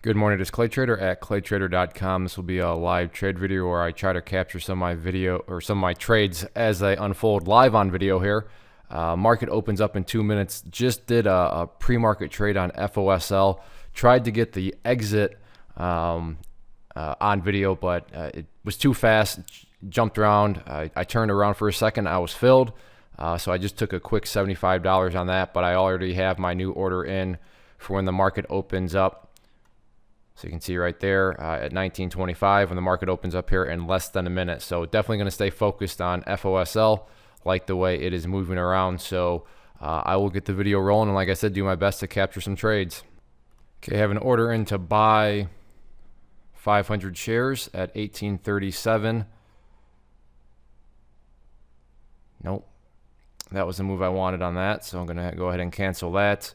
Good morning, it's Clay Trader at claytrader.com. This will be a live trade video where I try to capture some of my trades as they unfold live on video here. Market opens up in 2 minutes. Just did a pre-market trade on FOSL. Tried to get the exit on video, but it was too fast. Jumped around. I turned around for a second. I was filled. So I just took a quick $75 on that, but I already have my new order in for when the market opens up. So you can see right there at 19.25 when the market opens up here in less than a minute. So definitely going to stay focused on FOSL, like the way it is moving around. So I will get the video rolling, and like I said, do my best to capture some trades. Okay, I have an order in to buy 500 shares at 18.37. Nope, that was the move I wanted on that, so I'm going to go ahead and cancel that.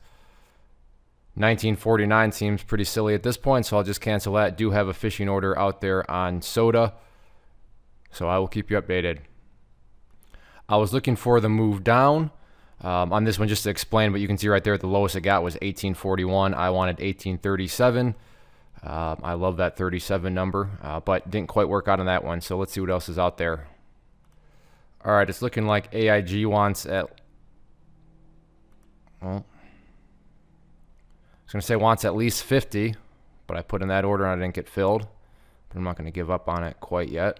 19.49 seems pretty silly at this point, so I'll just cancel that. Do have a fishing order out there on soda, so I will keep you updated. I was looking for the move down on this one just to explain, but you can see right there the lowest it got was 18.41. I wanted 18.37. I love that 37 number, but didn't quite work out on that one, so let's see what else is out there. All right, it's looking like AIG wants at, well, I was going to say wants at least 50, but I put in that order and I didn't get filled. But I'm not going to give up on it quite yet.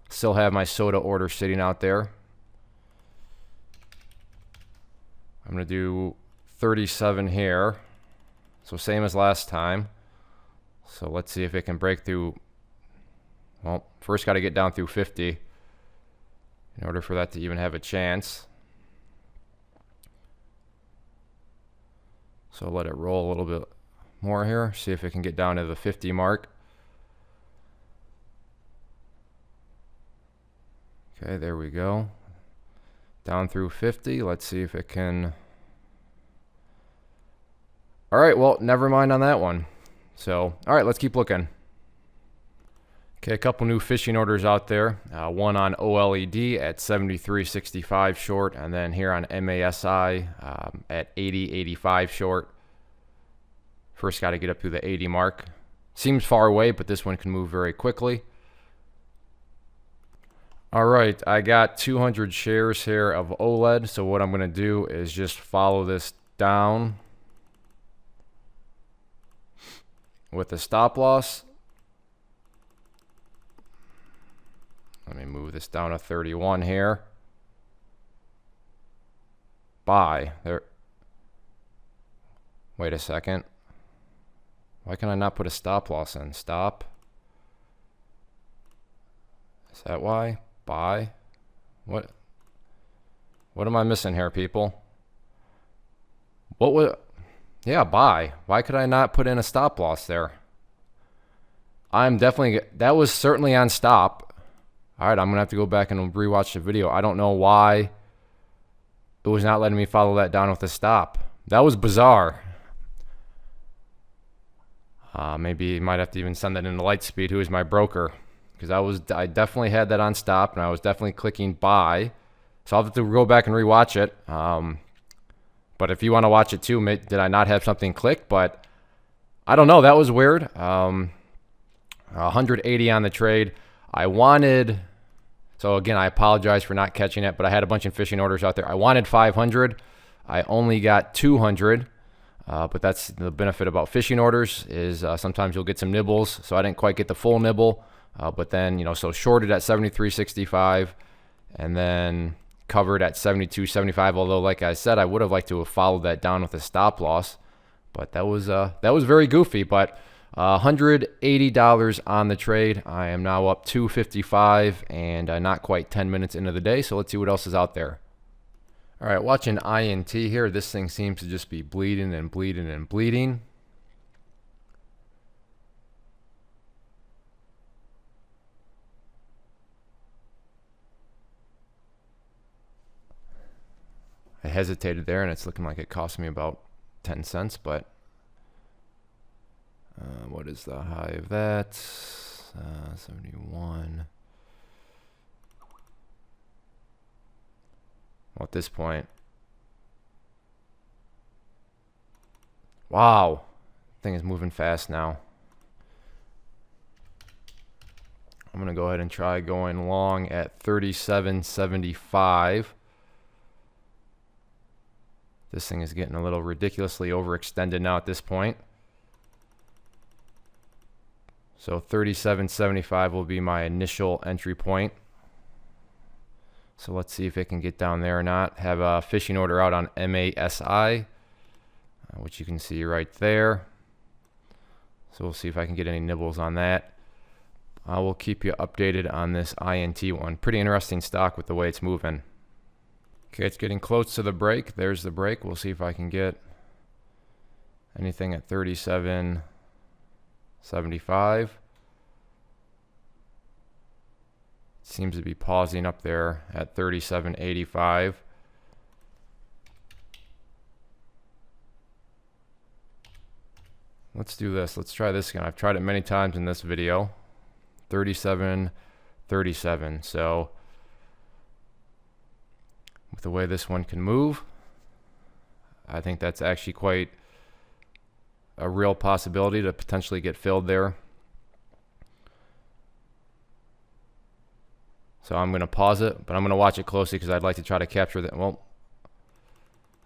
Still have my soda order sitting out there. I'm going to do 37 here. So same as last time. So let's see if it can break through. Well, first got to get down through 50 in order for that to even have a chance. So let it roll a little bit more here. See if it can get down to the 50 mark. Okay, there we go. Down through 50. Let's see if it can. All right, well, never mind on that one. So, all right, let's keep looking. Okay, a couple new fishing orders out there. One on OLED at 73.65 short, and then here on MASI at 80.85 short. First got to get up to the 80 mark. Seems far away, but this one can move very quickly. All right, I got 200 shares here of OLED, so what I'm going to do is just follow this down with a stop loss. Let me move this down to 31 here. Buy. There. Wait a second. Why can I not put a stop loss in? Stop. Is that why? Buy. What am I missing here, people? What would... Yeah, buy. Why could I not put in a stop loss there? I'm definitely... That was certainly on stop. All right, I'm going to have to go back and rewatch the video. I don't know why it was not letting me follow that down with a stop. That was bizarre. Maybe you might have to even send that into Lightspeed, who is my broker, because I definitely had that on stop, and I was definitely clicking buy. So I'll have to go back and rewatch it. But if you want to watch it too, did I not have something clicked? But I don't know. That was weird. 180 on the trade. I wanted, so again, I apologize for not catching it, but I had a bunch of fishing orders out there. I wanted 500. I only got 200, but that's the benefit about fishing orders is sometimes you'll get some nibbles. So I didn't quite get the full nibble, but then, so shorted at 73.65 and then covered at 72.75. Although, like I said, I would have liked to have followed that down with a stop loss, but that was very goofy. But $180 on the trade. I am now up 255 and not quite 10 minutes into the day. So let's see what else is out there. All right, watching INT here. This thing seems to just be bleeding and bleeding and bleeding. I hesitated there, and it's looking like it cost me about 10 cents, but what is the high of that? 71. Well, at this point, wow, thing is moving fast now. I'm going to go ahead and try going long at 37.75. This thing is getting a little ridiculously overextended now at this point. So 37.75 will be my initial entry point. So let's see if it can get down there or not. Have a fishing order out on MASI, which you can see right there. So we'll see if I can get any nibbles on that. I will keep you updated on this INT one. Pretty interesting stock with the way it's moving. Okay, it's getting close to the break. There's the break. We'll see if I can get anything at 37.75. Seems to be pausing up there at 37.85. Let's do this. Let's try this again. I've tried it many times in this video. 37.37. So with the way this one can move, I think that's actually quite a real possibility to potentially get filled there. So I'm going to pause it, but I'm going to watch it closely because I'd like to try to capture that. Well,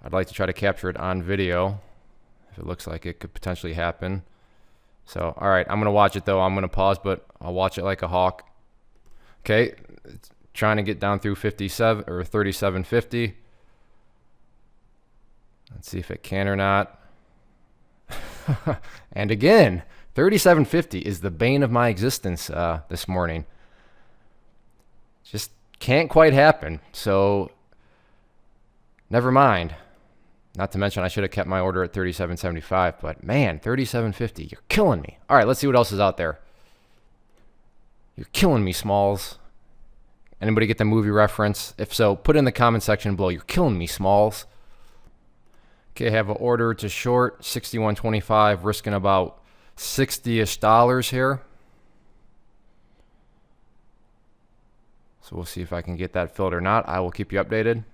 I'd like to try to capture it on video if it looks like it could potentially happen. So, all right, I'm going to watch it though. I'm going to pause, but I'll watch it like a hawk. Okay, it's trying to get down through 57 or 37.50. Let's see if it can or not. And again, 37.50 is the bane of my existence this morning. Just can't quite happen. So never mind. Not to mention I should have kept my order at 37.75, but man, 37.50, you're killing me. All right, let's see what else is out there. You're killing me, Smalls. Anybody get the movie reference? If so, put it in the comment section below. You're killing me, Smalls. Okay, I have an order to short 61.25, risking about $60-ish here. So we'll see if I can get that filled or not. I will keep you updated.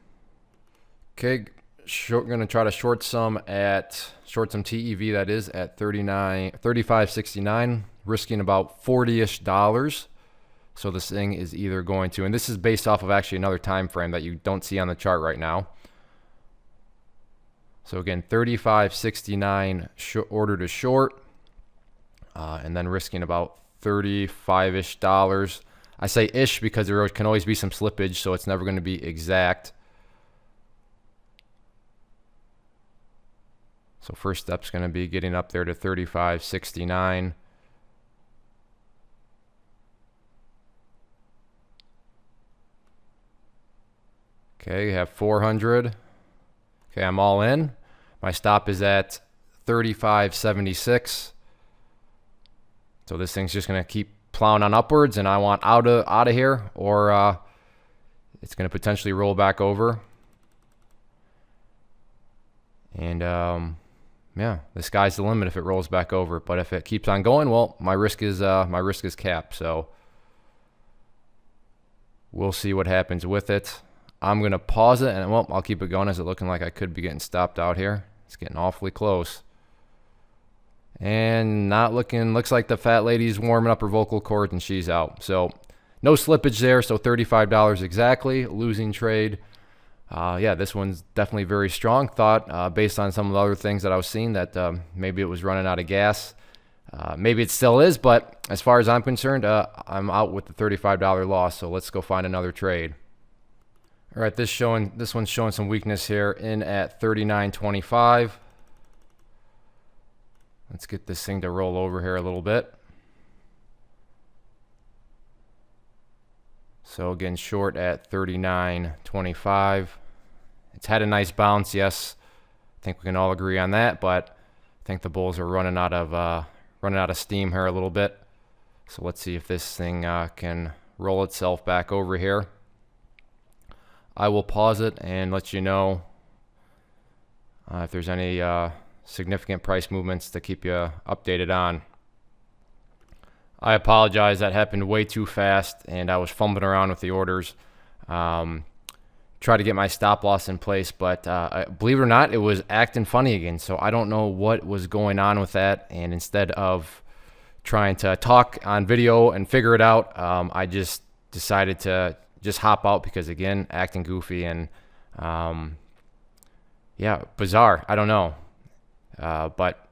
Okay, going to try to short some TEV, that is at 35.69, risking about $40-ish. So this thing is either going to, and this is based off of actually another time frame that you don't see on the chart right now. So again, 35.69 order to short, and then risking about $35-ish. I say ish because there can always be some slippage, so it's never going to be exact. So first step's going to be getting up there to 35.69. Okay, you have 400. Okay, I'm all in. My stop is at 35.76. So this thing's just going to keep plowing on upwards, and I want out of here, or it's going to potentially roll back over. And yeah, the sky's the limit if it rolls back over. But if it keeps on going, well, my risk is capped. So we'll see what happens with it. I'm gonna pause it, and well, I'll keep it going as it looking like I could be getting stopped out here. It's getting awfully close. And not looking, looks like the fat lady's warming up her vocal cords and she's out. So no slippage there, so $35 exactly, losing trade. Yeah, this one's definitely very strong. Thought, based on some of the other things that I was seeing, that maybe it was running out of gas. Maybe it still is, but as far as I'm concerned, I'm out with the $35 loss, so let's go find another trade. All right, this one's showing some weakness here, in at 39.25. Let's get this thing to roll over here a little bit. So again, short at 39.25. It's had a nice bounce, yes. I think we can all agree on that, but I think the bulls are running out of steam here a little bit. So let's see if this thing can roll itself back over here. I will pause it and let you know if there's any significant price movements to keep you updated on. I apologize, that happened way too fast and I was fumbling around with the orders. Try to get my stop loss in place, but believe it or not, it was acting funny again. So I don't know what was going on with that, and instead of trying to talk on video and figure it out. I just decided to just hop out because, again, acting goofy and yeah, bizarre. I don't know. But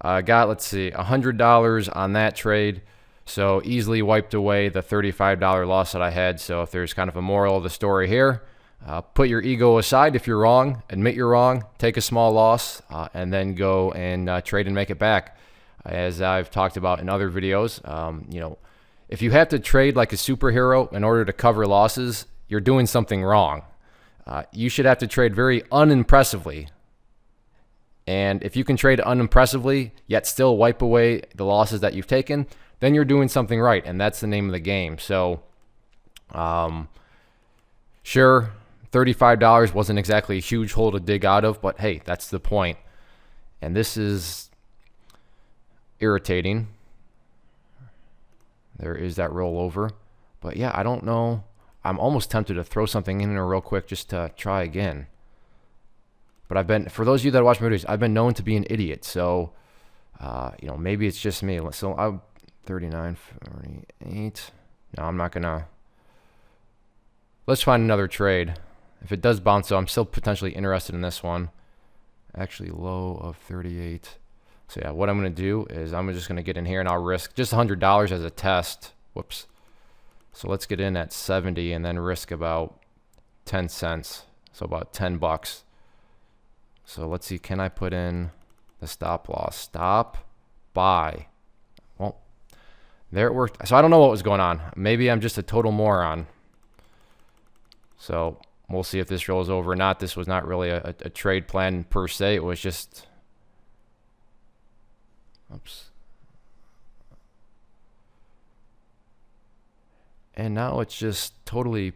I got, let's see, $100 on that trade. So easily wiped away the $35 loss that I had. So if there's kind of a moral of the story here, put your ego aside if you're wrong, admit you're wrong, take a small loss, and then go and trade and make it back. As I've talked about in other videos, you know, if you have to trade like a superhero in order to cover losses, you're doing something wrong. You should have to trade very unimpressively. And if you can trade unimpressively, yet still wipe away the losses that you've taken, then you're doing something right, and that's the name of the game. So, sure, $35 wasn't exactly a huge hole to dig out of, but hey, that's the point. And this is irritating. There is that rollover. But yeah, I don't know. I'm almost tempted to throw something in there real quick just to try again. But for those of you that watch my videos, I've been known to be an idiot. So, you know, maybe it's just me. So I'm 39, 48. No, I'm not going to. Let's find another trade. If it does bounce, so I'm still potentially interested in this one. Actually, low of 38. So yeah, what I'm going to do is I'm just going to get in here and I'll risk just $100 as a test. Whoops. So let's get in at 70 and then risk about 10 cents. So about 10 bucks. So let's see, can I put in the stop loss? Stop, buy. Well, there it worked. So I don't know what was going on. Maybe I'm just a total moron. So we'll see if this rolls over or not. This was not really a trade plan per se. It was just, oops. And now it's just totally.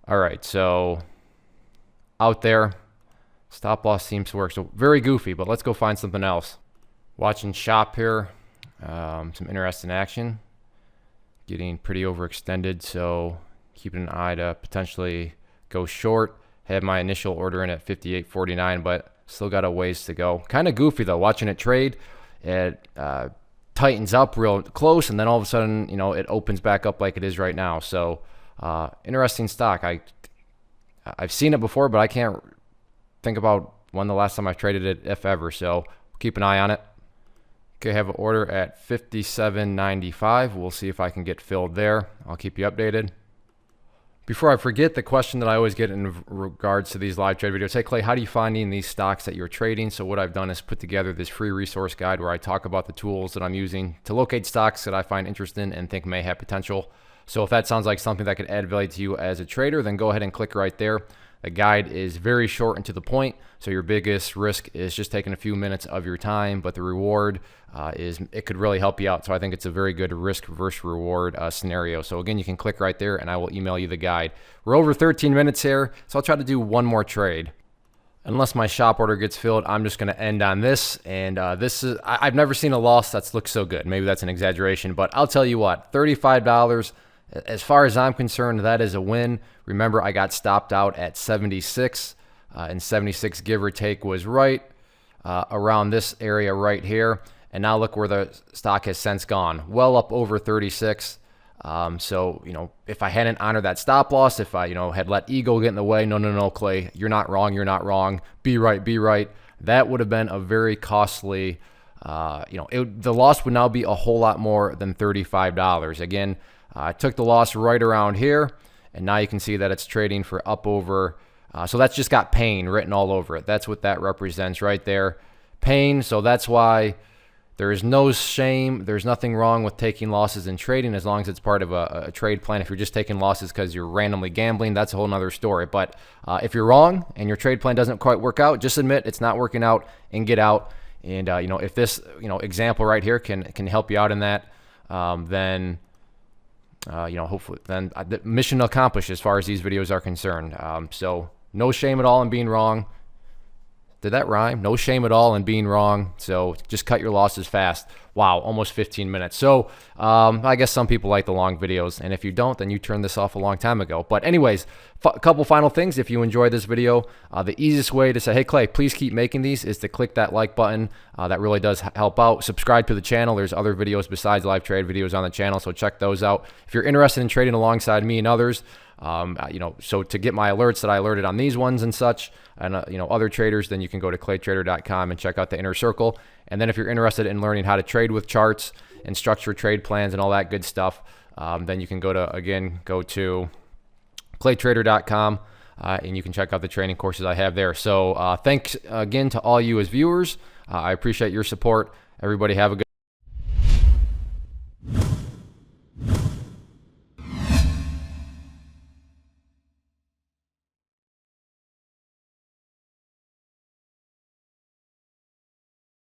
All right, so out there, stop loss seems to work. So very goofy, but let's go find something else. Watching shop here, some interesting action. Getting pretty overextended, so keeping an eye to potentially go short. Had my initial order in at 58.49, but still got a ways to go. Kind of goofy though, watching it trade. It tightens up real close, and then all of a sudden, you know, it opens back up like it is right now. So interesting stock. I've seen it before, but I can't think about when the last time I traded it, if ever. So keep an eye on it. Okay, I have an order at 57.95. We'll see if I can get filled there. I'll keep you updated. Before I forget, the question that I always get in regards to these live trade videos, hey Clay, how do you find these stocks that you're trading? So what I've done is put together this free resource guide where I talk about the tools that I'm using to locate stocks that I find interesting and think may have potential. So if that sounds like something that could add value to you as a trader, then go ahead and click right there. The guide is very short and to the point, so your biggest risk is just taking a few minutes of your time, but the reward is it could really help you out. So I think it's a very good risk versus reward scenario. So again, you can click right there and I will email you the guide. We're over 13 minutes here, so I'll try to do one more trade. Unless my shop order gets filled, I'm just going to end on this. And this is, I've never seen a loss that's looked so good. Maybe that's an exaggeration, but I'll tell you what, $35. As far as I'm concerned, that is a win. Remember, I got stopped out at 76, and 76, give or take, was right around this area right here. And now look where the stock has since gone, well up over 36. So, you know, if I hadn't honored that stop loss, if I, you know, had let ego get in the way, no, Clay, you're not wrong, be right. That would have been a very costly, you know, the loss would now be a whole lot more than $35. Again, I took the loss right around here, and now you can see that it's trading for up over, so that's just got pain written all over it. That's what that represents right there, pain. So that's why there is no shame. There's nothing wrong with taking losses in trading as long as it's part of a trade plan. If you're just taking losses because you're randomly gambling, that's a whole nother story. But if you're wrong and your trade plan doesn't quite work out, just admit it's not working out and get out. And you know, if this example right here can help you out in that, then you know, hopefully then the mission accomplished as far as these videos are concerned. So no shame at all in being wrong. Did that rhyme? No shame at all in being wrong. So just cut your losses fast. Wow, almost 15 minutes. So I guess some people like the long videos, and if you don't, then you turned this off a long time ago. But anyways, a couple final things. If you enjoyed this video, the easiest way to say, hey Clay, please keep making these, is to click that like button. That really does help out. Subscribe to the channel. There's other videos besides live trade videos on the channel, so check those out. If you're interested in trading alongside me and others, so to get my alerts that I alerted on these ones and such, and other traders, then you can go to claytrader.com and check out the inner circle. And then if you're interested in learning how to trade with charts and structure trade plans and all that good stuff, then you can go to claytrader.com and you can check out the training courses I have there. So thanks again to all you as viewers. I appreciate your support. Everybody have a good